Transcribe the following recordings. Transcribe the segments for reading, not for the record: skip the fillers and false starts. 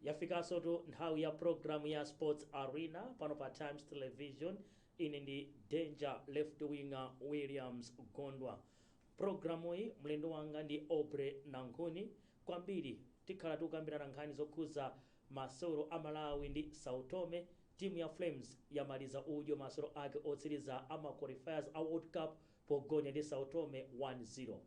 Yafikaso tu nthawi ya program ya Sports Arena pano pa Times Television in the danger left winger Williams Gondwa. Programu hii mlendo wanga ndi Obre Nankuni. Kwambiri tikhala tukambirana nkhani zokhuza masewero a Malawi ndi Sao Tome. Timu ya Flames yamaliza udyo masewero ake otsiriza ama qualifiers a World Cup pogonya ndi Sao Tome 1-0.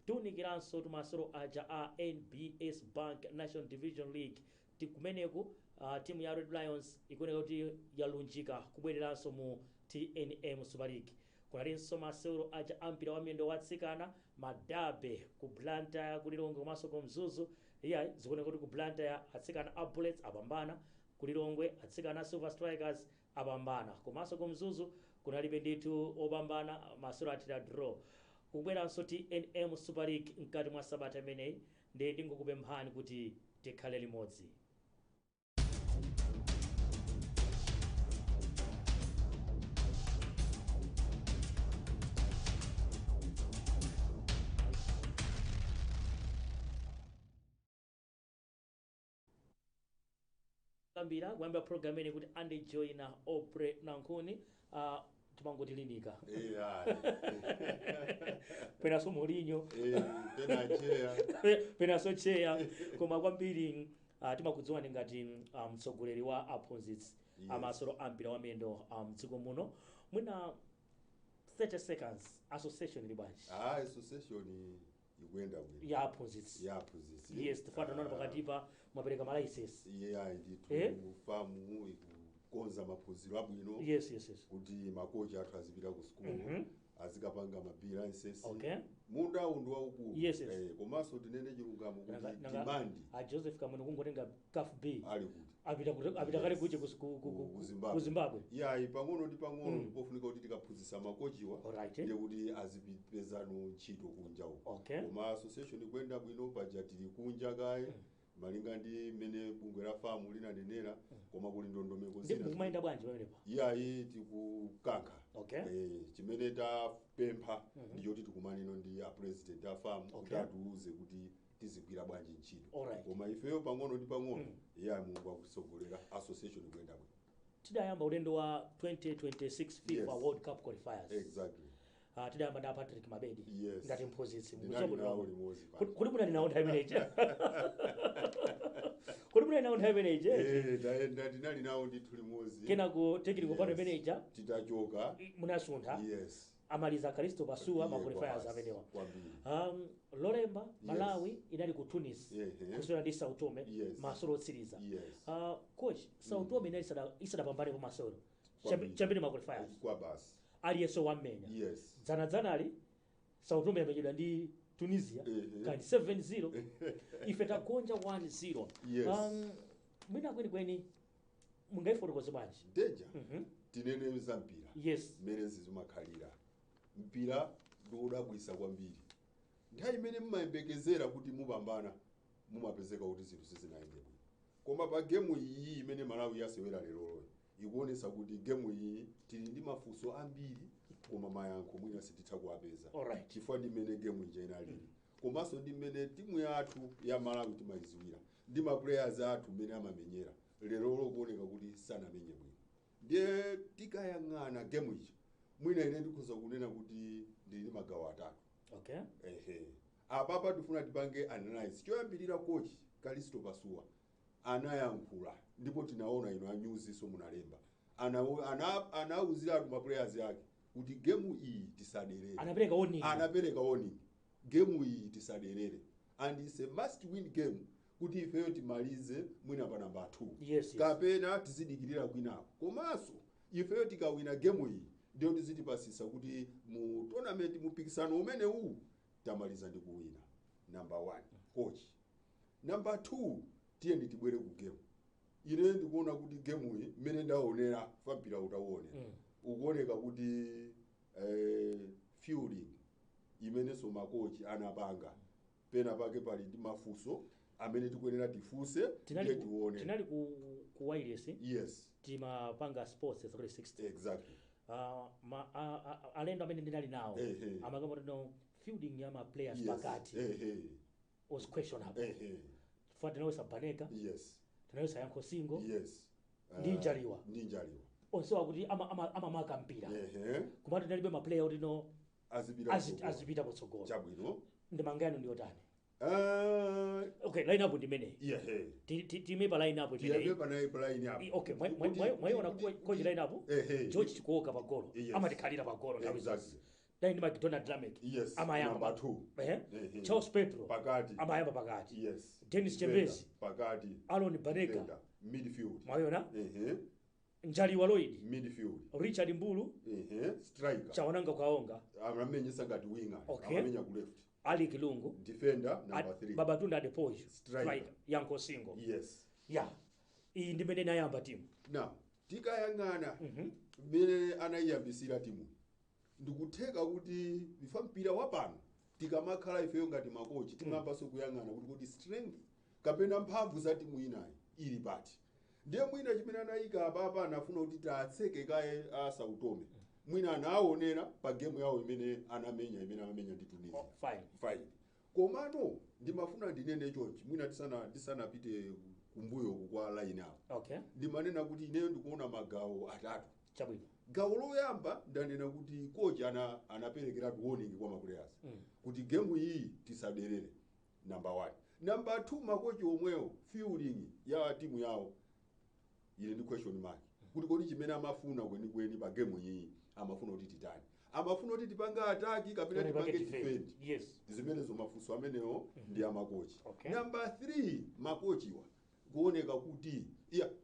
Tunikiranso tumasewero aja a NBS Bank National Division League tikumeneku timu ya Red Lions ikuoneka kuti yalunjika kubwereranso mu TNM Super League. Kunalinso masewero aja ampira wa miyendo watsikana Madabe ku Blantyre kulilongo komanso ku Mzuzu. Iya zikuoneka kuti ku Blantyre atsikana a Bullets apambana, kulilongwe atsikana a Silver Strikers apambana, komanso ku Mzuzu kunalibe ndithu opambana masewero atira draw. Kubweranso TNM Super League mkati mwa sabata imeneyi ndi ndingokupemphani kuti tikhale limodzi. Kambira kuyamba program ine kuti andijoyi na Obre Nankuni timangotilinika penaso Mourinho penaso cheya koma kwambiri timakudziwani ngati mtsogoleri wa aphunzitsi amasewero ampira wa miyendo mdziko muno. Mwina 30 seconds association ili bwanji? Association ikuyenda bwino ya aphunzitsi. Yes, tifana nona pakatipa mwapereka malaisensi. Nditu famu ikukonza maphunziro abwino. Yes. Kuti makocha athu azipita ku school azikapanga mabira nsesi. Okay. Munda undu waukulu. Yes. Komanso tinene chilungamo kuti demand Joseph Kamuno kungotenga CAF B ali kuti apita kale kuche ku Zimbabwe. Pang'ono ndi pang'ono pofunika kuti tikaphunzitsa makochiwa ndiye kuti azipezano ntchito kunja uko. Koma association ikuyenda bwino paja tili kunja kaye malinga ndi mmene bungwe la famu linanenera, koma kuli ndondomeko zina. Ndi mumayenda bwanji pamenepa? Tikukankha. Chimene tapempha ndi choti tikumanino ndi a president a famu kuti atiuze kuti tizigwira bwanji ntchito. Koma ifeyo pang'ono ndi pang'ono Mulungu akusogolera association ikuyenda bwino. Tidayamba ulendo wa 2026 FIFA World Cup qualifiers. Exactly. Tidayamba na Patrick Mabedi ngati mphunzitsi. Kuli muna ninawo nthawi imeneyi. Kuli muna ninawo nthawi imeneyi. Ndaenda tinali nawo ndithu limodzi. Kenako technical panel manager titachoka munasuntha. Amaliza Kalisto Pasua ma qualifiers amenewa. Lolemba Malawi inali ku Tunis kusona ndi Sao Tome masewero otsiriza. Coach, Sao Tome inali isadapambane pa masewero chambene ma qualifiers kwa basi aliyeso wamenya. Dzana ali Sao Tome yamenyedwa ndi Tunisia kandi 7-0 ife tagonja 1-0. Mwina kweni mungaifotokoze bwanji deja tinene za mpira mmene zimakhalira. Mpira ndikudabwisa kwambiri. Nthawi imene mmayembekezera kuti mupambana mumapezeka kuti zinthu sizinaende bwino. Koma pa gemu iyi imene Malawi yasewera lero ikuonesa kuti gemu iyi tili ndi mafunso ambiri koma mayankho mwina sititha kuwapeza. Chifukwa ndi mmene gemu ija inalili. Komanso ndi mmene timu yathu ya Malawi timayiziwira ndi ma players athu mmene amamenyera lero kuoneka kuti sanamenye bwino. Ndiye tikayang'ana gemu ija mwina ine ndikhoza kunena kuti ndili magawo atatu. Apapa tifuna tipange analyze. Choyambirira coach Kalisto Pasua anayankhula ndipo tinaona ino a news iso munalemba. Anauzira ma players yake kuti gemu iyi tisaderere. Anapereka warning. Gemu iyi tisaderere. And it's a must win game kuti ifeyo timalize mwina pa namba 2. Kapena tizidikirira kwinako. Komanso ifeyo tikawina gemu iyi ndio tizitipasisa kuti mu tournament mupikisano umene huu tamaliza ndi kuwina. Number 1 coach. Number 2 tiye nditibwere ku game. Ine ndikuona kuti game iyi mmene ndaonera fampira utaone. Ukuoneka kuti fielding imene so makochi anapanga pena pake pali ndi mafunso amene tikuyenera tifunse ndiye tione. Tinali ku wireless. Timapanga sports 360. Exactly. Alendo amene ndinali nawo amagamba kuti fielding ya ma players pakati was questionable. For the Sabaneka tinawesa yankho single yes ndi njaliwa onse wakuti ama maka mpira kumati tinalibe ma player kuti no azipita patsogolo chabwino ndimangano ndi otani okay line up ndimene time pa line up ndimene okay mwayiona koji line up George Chikoka pagolo amatikhalira pagolo nthawi zonse then McDonald Lamek amayamba number 2 Charles Petro pakati amayamba pakati yes Dennis Chembezi pakati Alon Banega midfield mwayiona Njaliwa Lloyd midfield Richard Mbulu striker Chawananga Kaonga amamenyesa ngati winger amamenya ku left Ali Kilungu defender number 3 Babatunda Adepoju striker Yanko Singo yes iyi ndimene nayamba timu now tikayang'ana mmene anayiyambisira timu ndikutheka kuti ifa mpira wapano tikamakhala ifeyo ngati makochi timayambanso kuyang'ana kuti strength kapena mphamvu za timu inayi ili pati ndiye mwina chimene anayika apapa anafuna kuti tatseke kaye asautome mwina anaonera pa game yawo imene amamenya ndi Tunisia fine komano ndimafuna ndinene chonchi mwina tisanapite kumbuyo kwa line up ndimanena kuti ineyo ndikuona magawo atatu chabwino gawo loyamba ndanena kuti coach anaperekera warning kwa maplayers kuti game iyi tisaderere number 1 number 2 makochi omwewo fielding ya timu yawo ile ndi question mark kuti kodi chimene amafuna kweni pa game iyi amafuna kuti titani amafuna kuti tipanga ataki kapena tipange defend zimenezo mafunso amenewo ndi amakochi number 3 makochiwa kuoneka kuti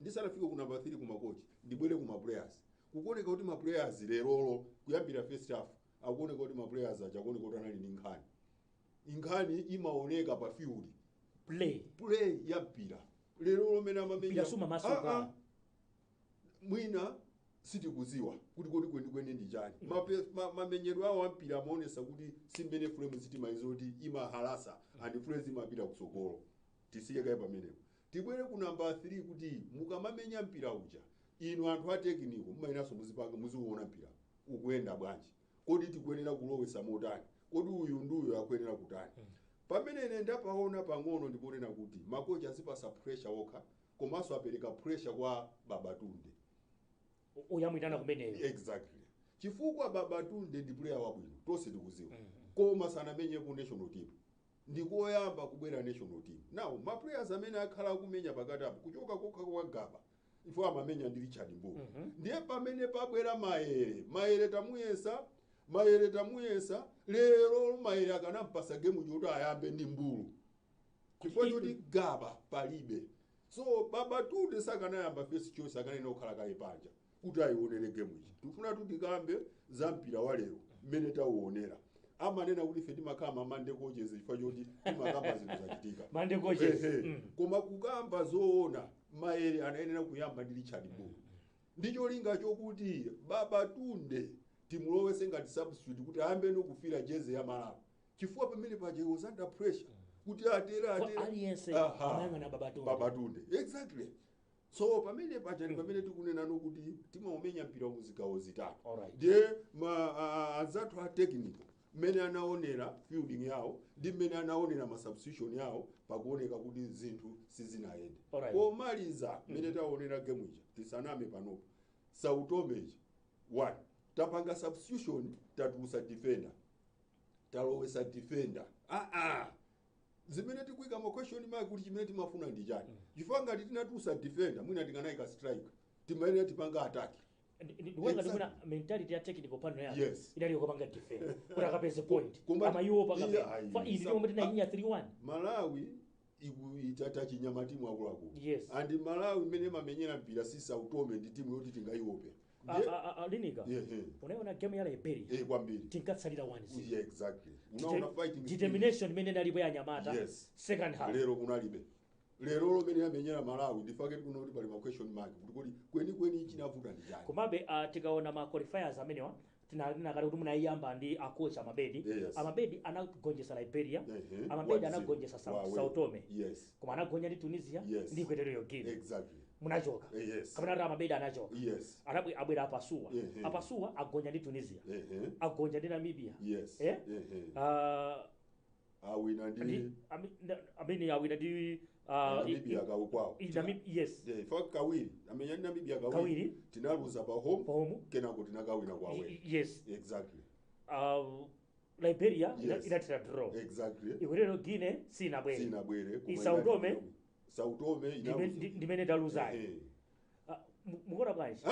ndisanafike ku number 3 ku makochi ndibwere ku maplayers kukuoneka kuti maplayers lerolo kuyambira first half akuoneka kuti maplayers achakuoneka kuti anali ndi nkhani imaoneka pa field play ya mpira lerolo mene amamenya mwina sitikuziwa kuti kweni ndi chani mamenyedwe awo ampira amaonesa kuti simmene frame zitimaizo kuti imahalasa and frames imapita kutsogolo tisiye kaye pamenepo tibwere ku number 3 kuti mukamamenya mpira uja inu anthu a technical mumayenaso muzipanga muziona mpira ukuyenda bwanji kodi tikuyenera kulowesa motani kodi uyu nduyo akuyenera kutani pamene ine ndapaona pang'ono ndiponena kuti makochi azipasa pressure okha komanso apereka pressure kwa Babatunde uyamwitana kumeneyo exactly chifukwa Babatunde ndi player wabwino tonse tikuziwa koma sanamenye ku national team ndikoyamba kubwera national team now ma players amene akhala kumenya pakati apo kuchoka kokha kwa Gaba ifo amamenya ndi Richard Mbulu ndiye pamene pabwera Maere tamuyesa lero Maere akanampasa game choti ayambe ndi Mbulu chifukwa choti Gaba palibe so Babatunde sakanayamba first choice akanena okhala kale panja kuti ayionere game iyi tifuna kuti kambe za mpira wa lero mmene tauonera amanena kuti ife timakhala Monday coaches chifukwa choti timakamba zinthu zachitika Monday coaches koma kukamba zoona Maere anayenera kuyamba ndi Richard Mbulu ndicho linga chokuti Babatunde timulowese ngati substitute kuti ayambe nokufira jezi ya Malawi chifukwa pamene paje was under pressure kuti atera aliyense amayang'ana Babatunde exactly so pamene paje pamene tikunena nokuti timaumenya mpira muzigawo zitatu ndiye anzathu a technical mmene anaonera fielding yawo ndi mmene anaonera ma substitution yawo pakuoneka kuti zinthu sizinayende pomaliza mmene taonera game ija tisaname panopo sautomeji 1 tapanga substitution tatusa defender talowesa defender zimene tikuika ma question mark kuti chimene timafuna ndi chani chifukwa ngati tinatusa defender mwina tikanaika striker timayenera tipanga attack ndiwanga ndikuna mentality ya technical pano yake inaliyo kupanga defender kuti akapeze point ama iwo panga fa ili ndiwo mtina inya 3-1 Malawi itata chinyama timu akuluakulu and Malawi mmene mamenyera mpira sisa utome ndi timu yoti tingayiope Linika unaona game ya Liberia kwambiri tinkatsalira 1-0 exactly unaona fighting determination mmene ndalipo ya Nyamata second half lero kunalibe lero mmene yamenyera Malawi ndifake kuno kuti pali ma question mark kuti kweni chinavuta ndi chani komabe tikaona ma qualifiers amenewa tinakati kuti munayamba ndi akocha Amabedi anagonjesa Liberia Amabedi anagonjesa Sao Tome koma anagonya ndi Tunisia ndi Equatorial Guinea exactly munachoka kapena Amabedi anachoka abwera apasuwa agonya ndi Tunisia agonya ndi Namibia awina ndi awina ndi Namibia kwawo yes for kawiri amenya Namibia kawiri tinaluza pa home kenako tinakawina kwawe yes exactly Liberia inatira draw exactly Equatorial Guinea sinabwere Sao Tome ndimene taluza mukona bwanji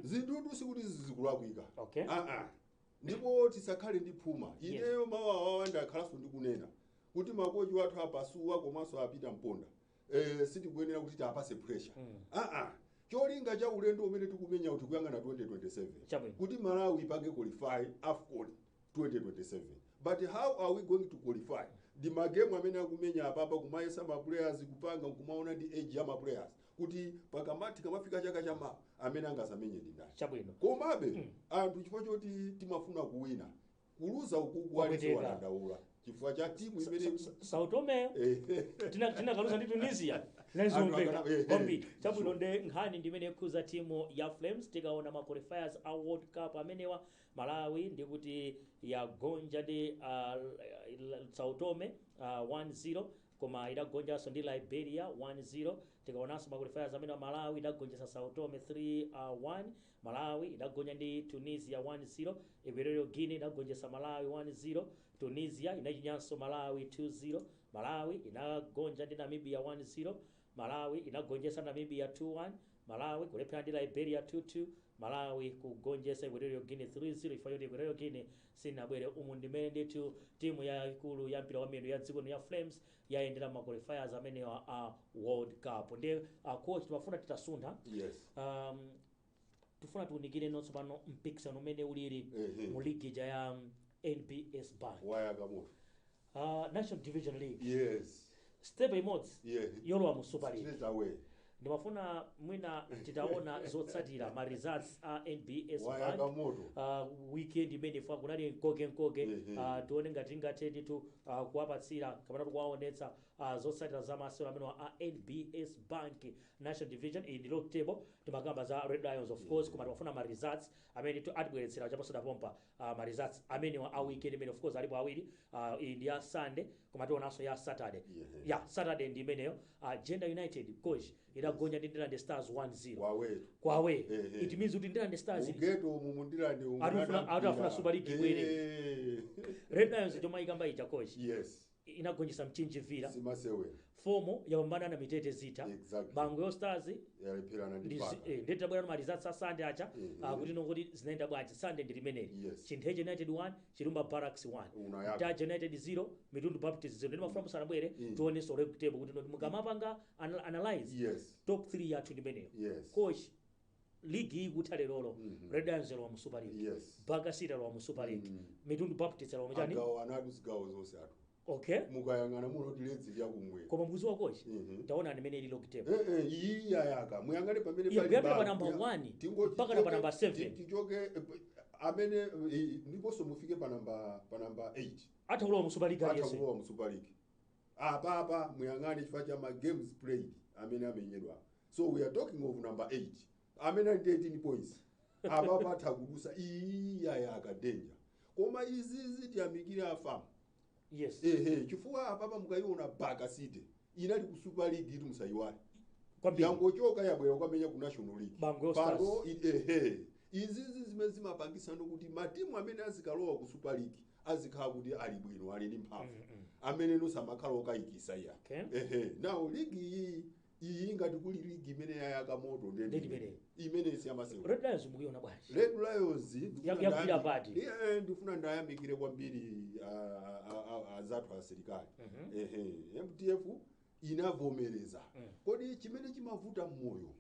zindudu sikuti zikulakwika ndipo tisakhale ndi phuma ineyo mawawa ndakhalanso ndikunena kuti makochi wathu apasuwa komanso apita mponda sitikuyenera kuti tiapase pressure cholinga cha ulendo umene tikumenya kuti kuyang'ana 2027 kuti Malawi ipange qualify AFCON 2027 but how are we going to qualify the magemu amene akumenya apapa kumayesa ma players kupanga kumaona ndi age ya ma players kuti pakamati kamafika chaka chama amene angazamenye ndi ndani chabwino komabe anthu chifukwa choti timafuna kuwina kuluza ukuku waliso wadandaula chifukwa cha timu imene Sao Tome tinakaluza ndi Tunisia naizomveka kwambiri chabwino nde nkhani ndimene khuza timu ya Flames tikaona ma qualifiers a World Cup amenewa Malawi ndikuti yagonja ndi Sao Tome 1-0 koma idagonjanso ndi Liberia 1-0 tikaonanso ma qualifiers amene Malawi idagonjesa Sao Tome 3-1 Malawi idagonja ndi Tunisia 1-0 Equatorial Guinea idagonjesa Malawi 1-0 Tunisia inachinyanso Malawi 2-0 Malawi inagonja ndi Namibia 1-0 Malawi inagonjesa Namibia 2-1 Malawi kulephera ndi Liberia 2-2 Malawi kugonjesa Equatorial Guinea 3-0 ifo yoti Equatorial Guinea sinabwere umu ndimene nditu timu ya ikulu ya mpira wa miyendo ya dziko ya Flames yaendera ma qualifiers amene a World Cup ndi coach timafuna titasuntha tufuna tuunikire nonso pano mpikisano umene ulili mu ligi ya NBS Bank wayakamoto National Division League yes step imodzi yolowa mu Super League straight away ndimafuna mwina titaona zotsatira ma results a NBS Bank weekend imene ifa kunali nkoke tione ngati ingathe tu kuwapatsira kapena kuwaonetsa zotsatira za masewero amene a NBS Bank National Division in the table timakamba za Red Lions of course koma timafuna ma results amene atibweretsera chaposo tapompa ma results amene a weekend imene of course alipo awiri ndi ya Sunday koma tionanso ya Saturday Saturday ndi imeneyo Gender United coach idagonja ndi Ndilande Stars 1-0 kwawe it means kuti Ndilande Stars ugeto mu Ndilande atafuna Super League kwene Red Lions choma ikamba ija coach inagonjesa Mchinjivira simasewe fomo yapambana na Mitete Zita Bangwe Stars yalephera ndi Paka ndete bwana mali za Sunday acha kuti nongoti zinaenda bwanji Sunday ndi limeneli Chintheje United 1 Chirumba Barracks 1 Taja United 0 Mitundu Baptist 0 ndi mafuna musanabwere tione so league table kuti mukamapanga analyze top 3 yathu limeneli coach ligi ikuti lero Red Lions wa mu Super League Baga City wa mu Super League Mitundu Baptist wa mchani anadusgawo zonse athu mukayangana muno tiledzi lya kumwe koma mbuzi wa coach taona nimene ili log table iya yaka muyangane pamene pali pa number 1 mpaka pa number 7 tichoke amene ndiponso mufike pa number 8 atakulowa mu Super League atakulowa mu Super League apa muyangane chifukwa cha ma games played amene amenyedwa so we are talking of number 8 amene ali 18 points apa atakudusa iya yaka danger koma izi tiyamikira afamu chifukwa apapa mukayiona Baga City inali ku Super League itu musayiwale yangochoka yabwera kwamenya ku National League pano izi zimene zimapangisa kuti matimu amene azikalowa ku Super League azikhala kuti ali bwino ali ndi mphamvu amene nosamakhala okayikisa iya now league iyi ngati kuli league imene yayaka moto ndende imene siyamaseko Red Lions mukuiona bwanji Red Lions yakupita pati ndifuna ndayamikire kwambiri azathu asilikali MTF inavomereza kodi chimene chimavuta mmoyo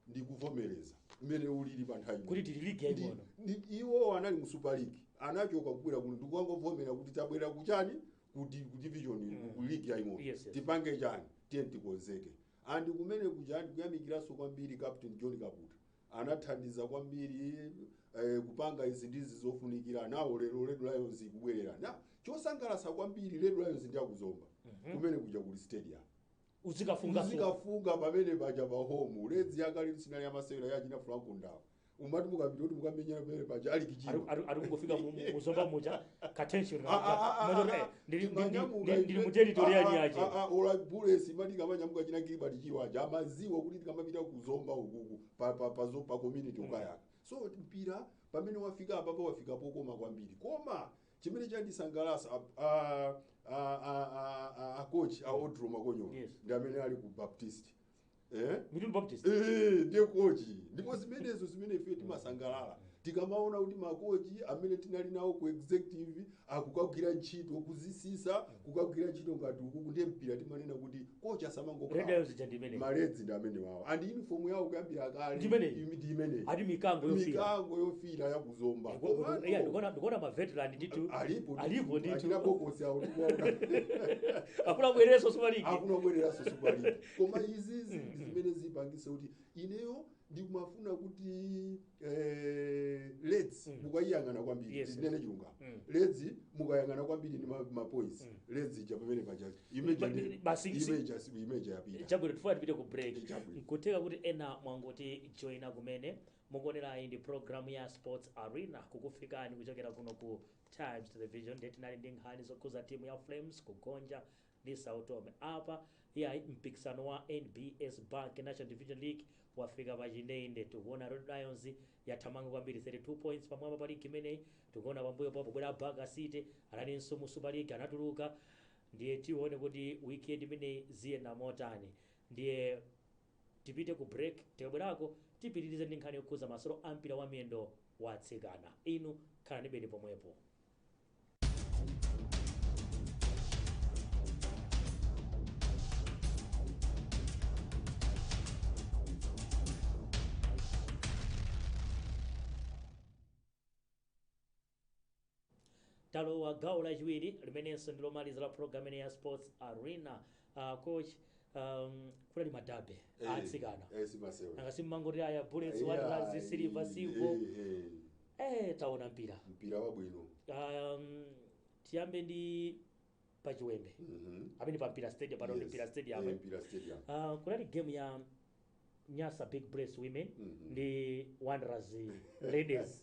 ndi kuvomereza imene ulili pa nthawi kuti tili league yaimono iwo anali mu Super League anachoka kubwera kuti ndikuangomvomera kuti tabwera kuchani kuti division ku league yaimono tipange chani tiye tikonzeke andi kumene kujani kuyamikiranso kwambiri Captain John Kaputa anathandiza kwambiri kupanga izi ndizi zofunikira nawo lero Red Lions kubwerera na chosangalatsa kwambiri Red Lions ndi akuzomba kumene kuja ku stadium uzikafunga pamene paja pa home Reds yakali sinali amasewera yachina Franco Ndawo umati mukapita kuti mukamenyera pere paja ali kichiro ari kungofika muzomba muja katension ndiri mu territorial yaje ola bulesi mati kamanyamuka china kili bati chiwaja amaziwa kuti tikamapita kuzomba ukuku pa community ukayaka so mpira pamene wafika apa wafika pokoma kwambiri koma chimene chandisangalasa a coach a Odro Makonyo ndi amene ali ku Baptist Middle Baptist ndiye kochi ndipo zimenezo zimene ife timasangalala tikamaona kuti makochi amene tinali nawo ku executive akukagwira ntchito kuzisisa kukagwira ntchito ngati ukuku ndiye mpira timanena kuti kocha samangokhala maledzi ndi amene wawo and uniform yawo kuyambira kale ndi imene adi mikango yofira ya kuzomba ndikona ma veteran nditu alipo nditu achina bokosi awo ndikuona akuna bwereso Super League koma izi zimene zipangise kuti ineyo ndikumafuna kuti Reds mukayangana kwambiri tinene chilunga Reds mukayangana kwambiri ndi ma points Reds ja pamene paja image yapita chabwino tufuna tipite ku break nkuteka kuti ena mwangoti joina kumene mukuonera ndi program ya Sports Arena kukufikani kuchokera kuno ku Times Television ndetinali ndi nkhani zokhuza timu ya Flames kugonja ndi Sao Tome apa ya mpikisano wa NBS Bank National Division League wafika pachinayi tikuona Red Lions yathamanga kwambiri 32 points pamwamba pa league imeneyi tikuona pambuyo papo bwera Baga City analinso mu Super League anatuluka ndiye tione kuti weekend imeneyi ziyenda motani ndiye tipite ku break tebwerako tipitirize ndi nkhani yokhuza masolo ampira wa miyendo watsikana inu khalani bedi pomwepo talowa gawo lachiwiri limenenso ndilomaliza la program ya Sports Arena coach kulali madabe atsikana akasimangoti aya Bullets Wanderers Silver Silver taona mpira wabwino tiyambe ndi pachiwembe amene pa Mpira Stadium pano ndi Mpira Stadium kulali game ya Nyasa Big Brace Women ndi Wanderers Ladies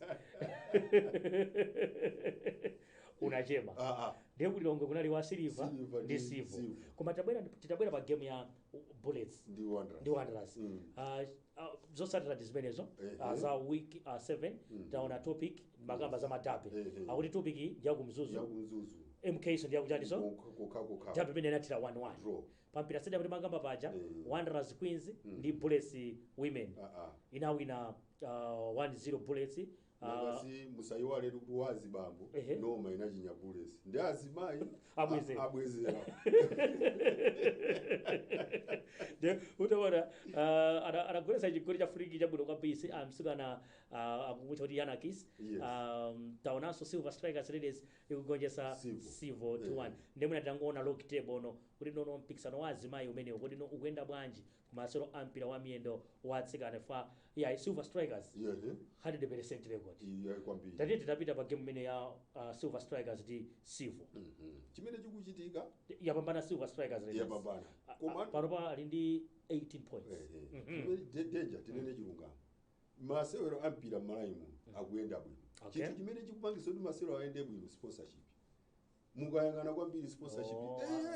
unachema ndiye kuti longo kunali wa Silver ndi Silver koma titabwera pa game ya Bullets ndi Wanderers zotsatira zimenezo za week 7 taona topic makamba za madabe akuti topic ndi yakumzuzu MK so ndi yakuchaniso jabe imene inatira 1-1 pa Mpira Stadium kuti makamba paja Wanderers Queens ndi Bullets Women inawina 1-0 Bullets Ngasi musayiwale kuti wazi bambo noma inachinya Bullets ndi azimayi abwezera de utaona anagolesa chigoli cha free chabwino kwambiri amsikana akumucha kuti Yanakis taonanso Silver Strikers Ladies ikugonjesa Silver 2-1 ndemwe tangoona log table no kuti nono mpikisano wa azimayi umenewo kuti no ukuyenda bwanji kumasolo ampira wa miyendo watsikana fa ya Silver Strikers 100% record kwambiri tati tidapita pa game imene ya Silver Strikers ndi Silver chimene chikuchitika yapambana Silver Strikers Ladies yapambana koma panopa ali ndi 18 points danger tinene chilungamo masewero ampira m'malaimo akuyenda bwino chinthu chimene chikupangisa kuti masewero ayende bwino sponsorship mukayangana kwambiri sponsorship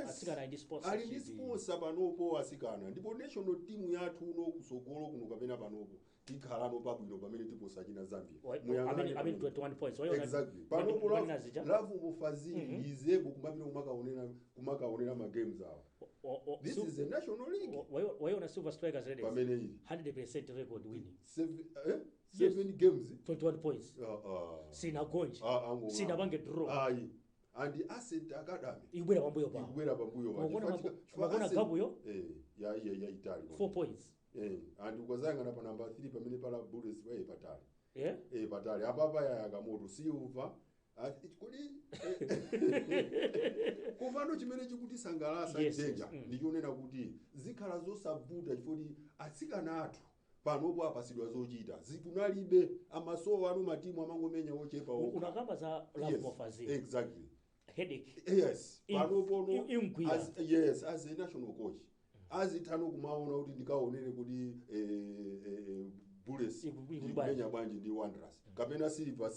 asikana ali ndi sponsor panopo asikana ndipo national team yathu uno kusogolo kuno kapena panopo tikhalano pabwino pamene tiposachina Zambia muyangana 21 points exactly panopo lavu mufazili izebo kumapita kumakaonera ma games awo this is a national league wayona Silver Strikers Ladies pamene ili 100% record winning 7 games 21 points sina gonji sina bange draw and Asset Academy ikubwera pambuyo pakona gabuyo ya Italy 4 points and ukozayangana pa number 3 pamene pala Bullets way patali patali apapa yakamoto Silver kodi komano chimene chikutisangalasa danger ndichonena kuti zikhala zosavuta chifukwa atsikana athu panopo apasidwa zochita zikunalibe amasowa ano matimu amangomenya ochepa unakamba za love mofazili exactly headache yes panopo yes as a national coach azithano kumaona kuti ndikaonere kuti Bullets ikumenya bwanji ndi Wanderers kapena Silver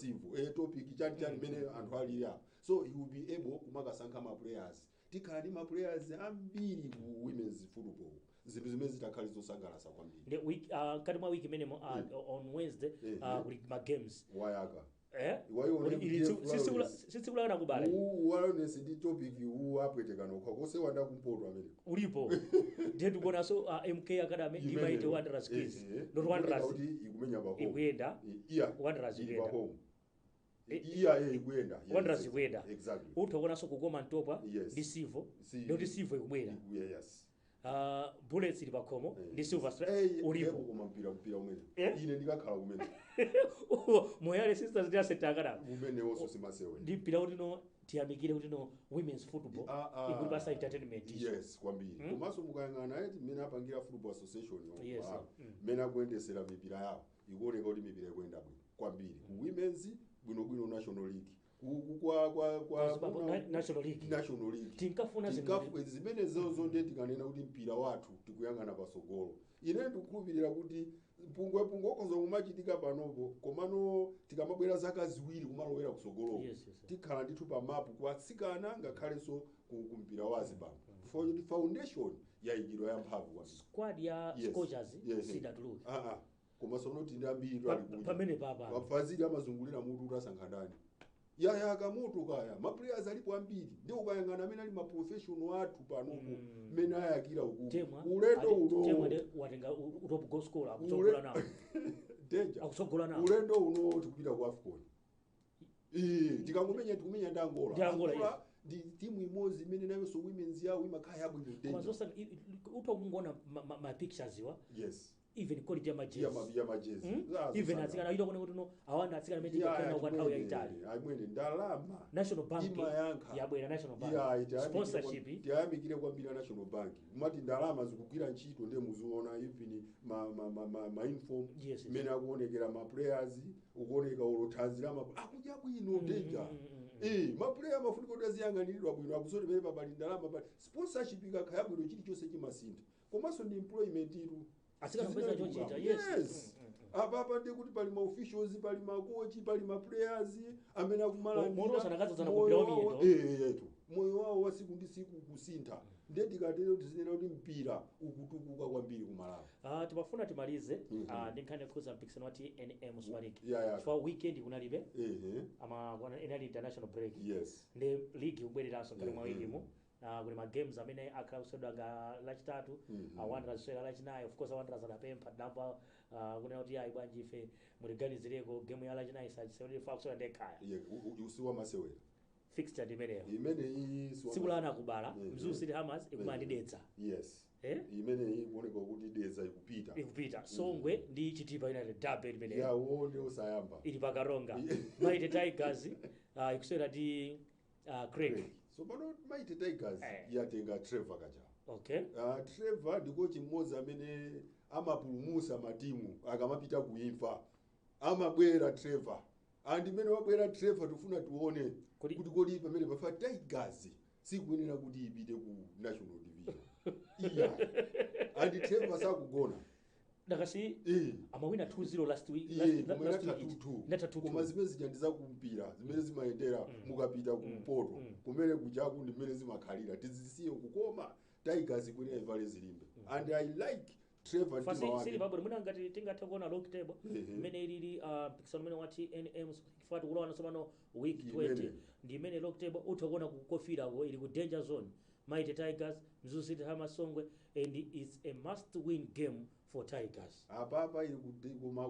topic chani mene anthu ali ya so he will be able kumakasankha ma players tikhala ndi ma players ambiri ku women's football zinthu zimene zitakhala zosangalatsa kwambiri kati mwa wiki imene on Wednesday kuli ma games wayaka sitsikula kubala wellness ndi topic apwetekana ukho kose wanda kumpoto amene ulipo ndiye tikuona so MK Academy imaite Wanderers kids not Wanderers ikumenya bako ikuyenda Wanderers ikuyenda ikuyenda Wanderers ikuyenda exactly utokona so kugoma ntopa ndi Sivo ndi Sivo ikubwera yes Bullets ili pakomo ndi Silver Strike ulipo koma mpira umene ine ndikakhala kumene Moyale Sisters ndi Asset Academy umene wonso simasewe ndi mpira kuti no tiyamikire kuti no women's football ikuli basa entertainment yes kwambiri komanso mukayang'ana mene apangira football association mene akuyendesera mipira yawo ikuoneka kuti mipira ikuyenda bwino kwambiri ku women's bwinobwino national league kwa national league tinkafuna zimene zozo ndiye tikanena kuti mpira wathu tikuyang'ana pasogolo ine ndikukhulupirira kuti pungwe okoza kumachitika panopo komano tikamabwera zaka ziwiri kumalowera kusogolo tikhala ndithu pa mapu kwa atsikana ngakhalenso ku mpira wa Zimbabwe for the foundation yayikidwa yamphamvu kwa squad ya Scorchers sidatuluka komanso noti ndi ambiri pamene papa wafazili amazungulira mutu utasankha ndani yaya akamoto kaya ma players alipo ambiri ndi ukayang'ana amene ali ma professional athu panopo mene ayakira ulendo uno watenga top goal scorer akusogola nawo danger akusogola nawo ulendo uno tikupita ku AFCON tikumenya ndi Angola ndi timu imodzi imene nayo so women's yawo imakhala yabwino danger mazosa utokungona ma pictures wa yes even quality ya majezi even atsikana ito kuti no awanda atsikana meji kana kwa nthawi ya Italy amwene ndalama National Bank yabwera National Bank sponsorship tiyamikire kwambiri National Bank kumati ndalama zikugwira ntchito ndiye muziona even ma inform mene akuonekera ma players ukuoneka olothanzira akudya bwino danger ma player mafunika aziyang'aniridwa bwino akusoti pene papali ndalama pa sponsorship ikakhala bwino chilichonse chimasintha komanso ndi employment iru asikana chochita yes apa ndi kuti pali ma officials pali ma coach pali ma players amene akumala moyo wawo wa siku ndi siku kusintha ndiye tikatero tizinena kuti mpira ukutukuka kwambiri kumalawi timafuna timalize ndi nkhani yakhuza mpikisano wati NM Super League for weekend kunalibe inali international break ndi league ubwereranso ngati mwa wikimo kuli ma games amene akhalusidwa nga lachitatu Wanderers swera lachinayi of course Wanderers adapempha namba kunena kuti ayi bwanji ife muliganizireko game ya lachinayi sachisewerere fakuswera ndekaya usiwa masewera fixture ndimeneyo imene siku lana kubala Mzuzu City Hammers ikumandidetsa imene ikuoneka kuti dedza ikupita Songwe ndi Chitipa United derby limeneyo yawo ndi usayamba ili pakaronga Mighty Tigers ikuswera ndi Craig so pano Mighty Tigers yatenga Trevor kacha Trevor ndiko chimodzi amene amapulumusa matimu akamapita kuimfa amabwera Trevor mene wabwera Trevor tufuna tuone kuti kodi pamene pafa Tigers sikuyenera kuti ipite ku national division Trevor sakugona dakasi amawina 2-0 last week koma zimene zijandiza kumpira zimene zimayendera mukapita kumpoto kumene kuchaku ndi mmene zimakhalira tizisiye kukoma Tigers kwene evale zilimbe and I like Trevor sili babwe muna ngati tingathe kuona log table imene ilili mpikisano umene wati NM fati kulowana somano week 20 ndi imene log table utokona kukofirako ili ku danger zone Mighty Tigers Mzuzu City Hammers Songwe and it's a must win game for Tigers apapa ili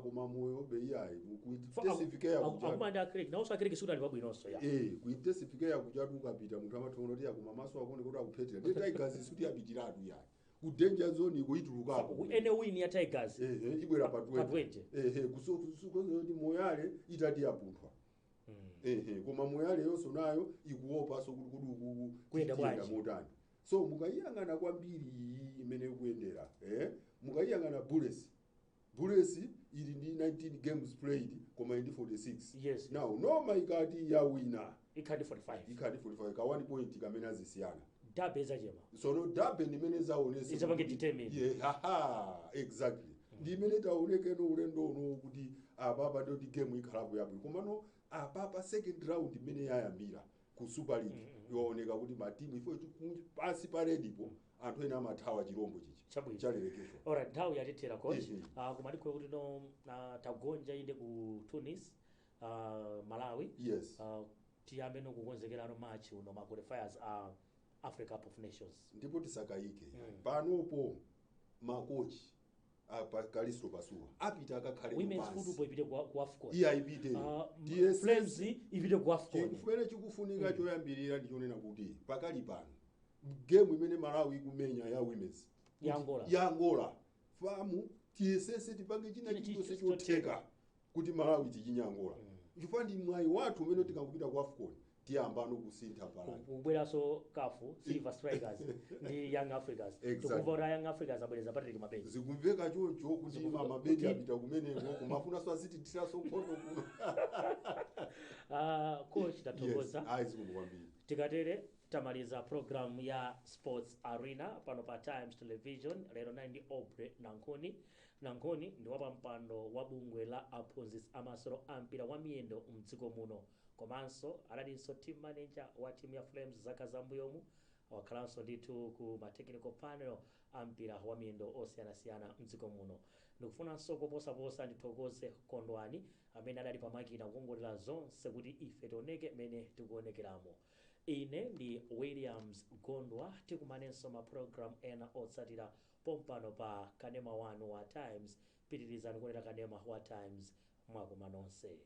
koma moyo beyayi kuitesifikea akumanda Craig nawo Craig suda ali babwinonso ya kuitesifikea kuchatu ukapita munthu amatono kuti akuma maso akone kuti akuphetera ndi Tigers suti apitiratu yayi ku danger zone ikuitulukako ene win ya Tigers ibwera pa 20 kusokuzo ndi Moyale itati yapunthwa koma Moyale yonso nayo ikuopa so kuti kuyenda motani so mukayang'ana kwambiri imene kuyendera mukayang'ana Bullets ili ndi 19 games played koma ndi 46 now Noma ikati ya winner ikati 45 ka 1 point kamene azisiyana dabe za jema so no dabe nimene zaonesa izapange determine exactly ndimene taonekeno ulendo uno kuti apapa ndoti game ikhalapo yabwino komano apapa second round imene yayambira ku Super League yooneka kuti matimu ifo pasi paredipo anthu ena amathawa chirombo chichi chalerekezo. Alright, nthawi yatithera coach. Koma ndikho kuti no tagonja inde ku Tunis, Malawi. Yes. Tiyambe no kukonzekerano match uno ma qualifiers a Africa Cup of Nations. Ndipo tisakayike. Panopo makochi Kalisto Pasua apita akakhale women's football ipite ku AFCON. Iya ipite. Flames ipite ku AFCON. Chifukwa chikufunika choyambirira ndichonena kuti pakali pano game imene Malawi ikumenya ya women's ya Angola famu TSS tipange china chilichonse chotheka kuti Malawi tichinyangola. Chifukwa ndi mwayi wathu umene tikangopita ku AFCON tiyambano kusintha pala. Kubweraso kafu Silver Strikers ndi Young Africans. Tukuvora Young Africans abwereza Patrick Mabedi. Zikumveka choncho kuti Mabedi apita kumeneko kumafuna so aziti tiraso khoto kuno. Coach tathokoza. Zikumwambiri. Tikatere tamaliza program ya Sports Arena pano pa Times Television lero 9 Obre Nankoni ndi wapa mpando wa bungwe la aphunzitsi amasolo ampira wa miyendo mdziko muno. Komanso aladinso team manager wa team ya Flames zaka zambuyomu wakhalanso ndithu ku ma technical panel ampira wa miyendo osiyanasiyana mdziko muno. Ndikufunanso koposaposa ndithokoze Kondwani amene adali pamakina kukongolera zonse kuti ife tioneke mene tikuonekeramo. Ine ndi Williams Gondwa tikumanenso ma program ena otsatira pompano pa kanema wanu wa Times. Pitirizani kuonera kanema wa Times mwakoma nonse.